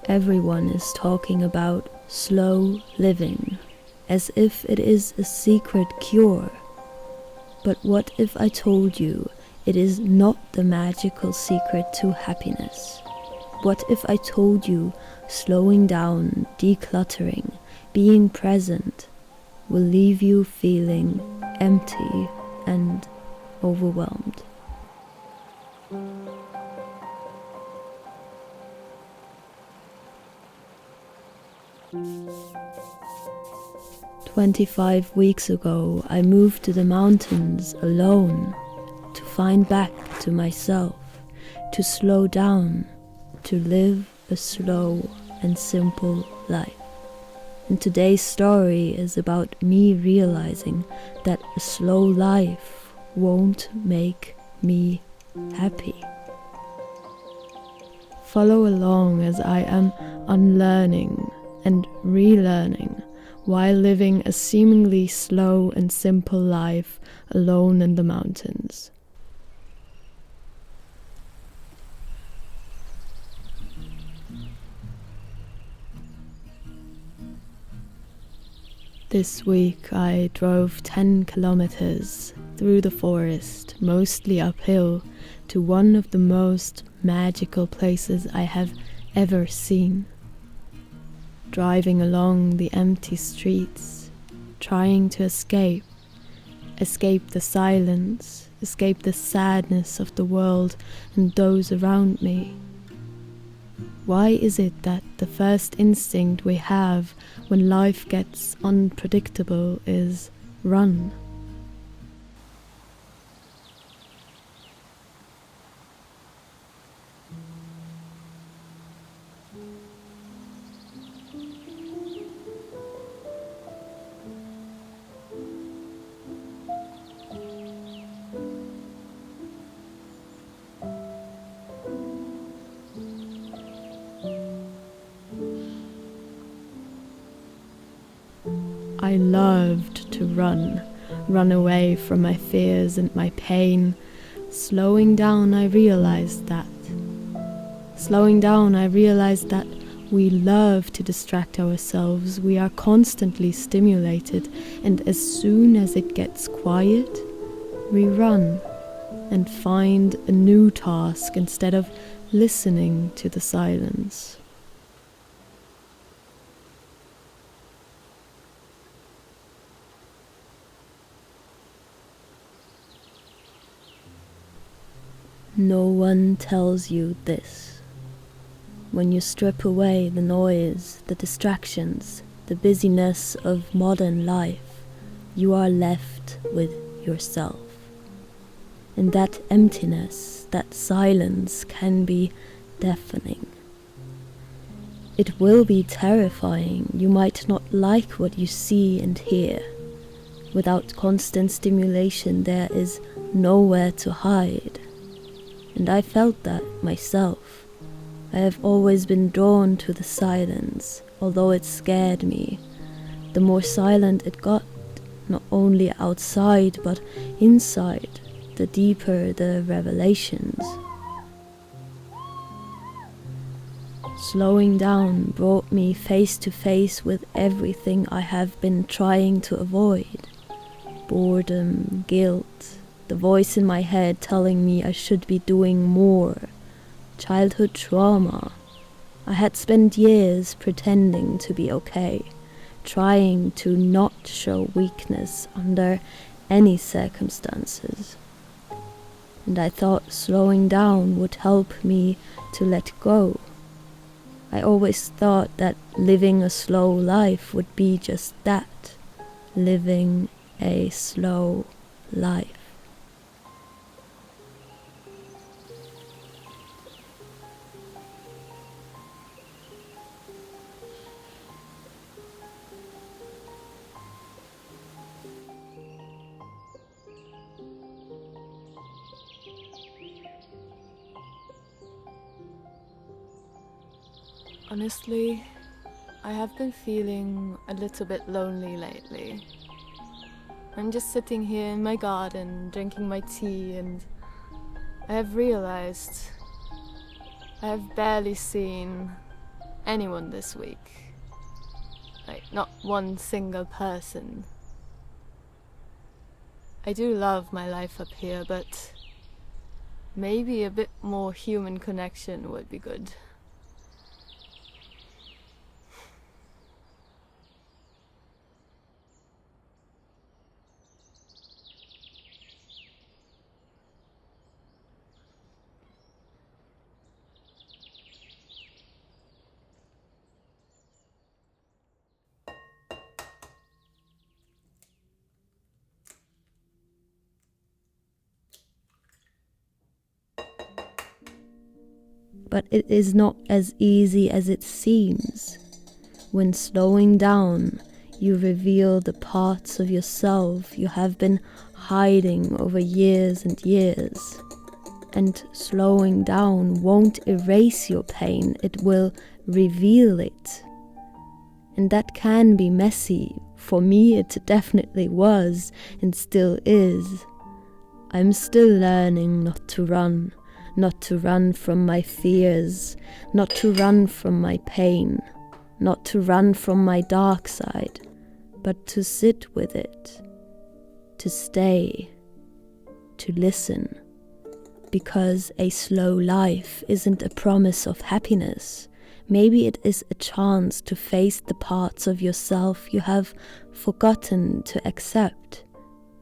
Everyone is talking about slow living, as if it is a secret cure. But what if I told you it is not the magical secret to happiness? What if I told you slowing down, decluttering, being present will leave you feeling empty and overwhelmed? 25 weeks ago, I moved to the mountains alone to find back to myself, to slow down, to live a slow and simple life. And today's story is about me realizing that a slow life won't make me happy. Follow along as I am unlearning and relearning while living a seemingly slow and simple life alone in the mountains. This week I drove 10 kilometers through the forest, mostly uphill, to one of the most magical places I have ever seen. Driving along the empty streets, trying to escape the silence, escape the sadness of the world and those around me. Why is it that the first instinct we have when life gets unpredictable is run? I loved to run away from my fears and my pain. Slowing down, I realized that we love to distract ourselves. We are constantly stimulated, and as soon as it gets quiet, we run and find a new task instead of listening to the silence. No one tells you this. When you strip away the noise, the distractions, the busyness of modern life, you are left with yourself. And that emptiness, that silence can be deafening. It will be terrifying. You might not like what you see and hear. Without constant stimulation, there is nowhere to hide. And I felt that myself. I have always been drawn to the silence, although it scared me. The more silent it got, not only outside but inside, the deeper the revelations. Slowing down brought me face to face with everything I have been trying to avoid. Boredom, guilt, the voice in my head telling me I should be doing more, childhood trauma. I had spent years pretending to be okay, trying to not show weakness under any circumstances. And I thought slowing down would help me to let go. I always thought that living a slow life would be just that, living a slow life. Honestly, I have been feeling a little bit lonely lately. I'm just sitting here in my garden, drinking my tea, and I have realized I have barely seen anyone this week. Like, not one single person. I do love my life up here, but maybe a bit more human connection would be good. But it is not as easy as it seems. When slowing down, you reveal the parts of yourself you have been hiding over years and years. And slowing down won't erase your pain, it will reveal it. And that can be messy. For me, it definitely was and still is. I'm still learning not to run from my fears, not to run from my pain, not to run from my dark side, but to sit with it, to stay, to listen. Because a slow life isn't a promise of happiness. Maybe it is a chance to face the parts of yourself you have forgotten to accept,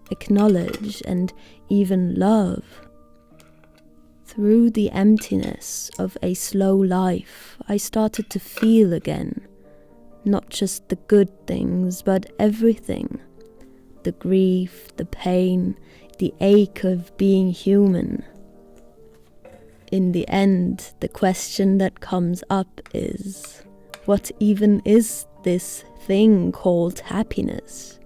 acknowledge, and even love. Through the emptiness of a slow life, I started to feel again. Not just the good things, but everything. The grief, the pain, the ache of being human. In the end, the question that comes up is, what even is this thing called happiness?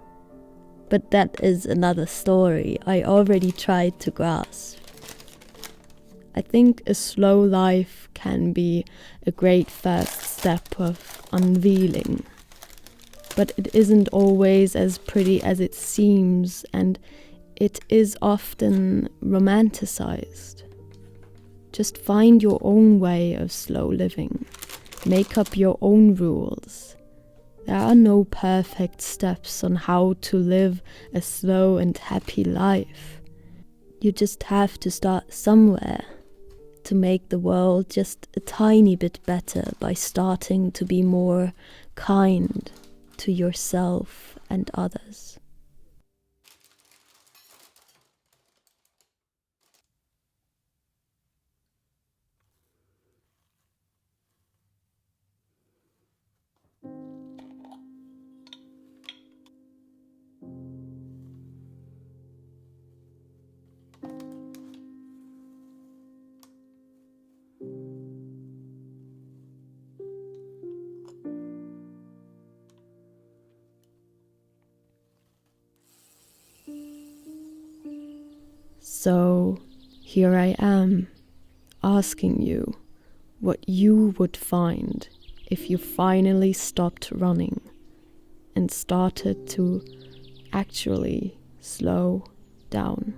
But that is another story I already tried to grasp. I think a slow life can be a great first step of unveiling. But it isn't always as pretty as it seems, and it is often romanticized. Just find your own way of slow living. Make up your own rules. There are no perfect steps on how to live a slow and happy life. You just have to start somewhere. To make the world just a tiny bit better by starting to be more kind to yourself and others. So here I am, asking you what you would find if you finally stopped running and started to actually slow down.